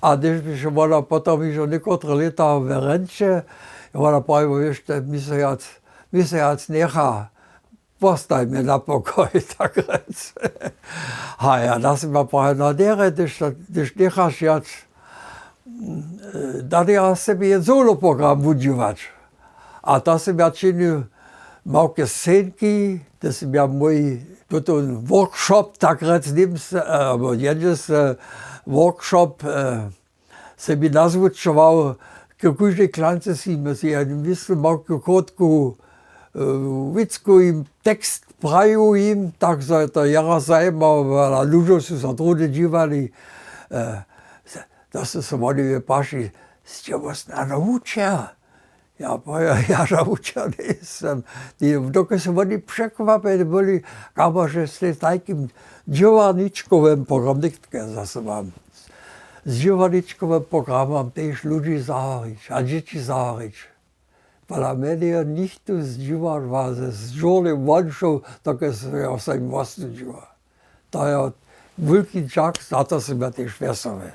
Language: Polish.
A když by še voda potom išlo nekotre leta v Renče, voda pravi, ešte mesiac nechá, postaj mi na pokoj, tak rec. A ja, da si ma pravi, no dere, když necháš jac, da ja sebi je soloprogram uživač. A to sam ja činil malke scenky, da sam ja moj workshop, tak rec, alebo jedes workshop se mi nazvučoval, kako že klance si ja mislil malko krótku vicku im tekst praju im, tak so je to jara zajímavé, a ľudia su sa trude dívali, da su se oni paši, ste vás naučia? Ja poviem, ja naučia nesem. Dokud sa oni překvapení boli, kamo, že ste takým džovaničkovým programom, zase mám, s džovaničkovým programom tiež ľudí zahorič a deti zahorič. Podľa mene je nikto z dživar vás, z žorným vanšou, také sa im vlastne dživa. To je veľký čak, za to som ja tiež vesový.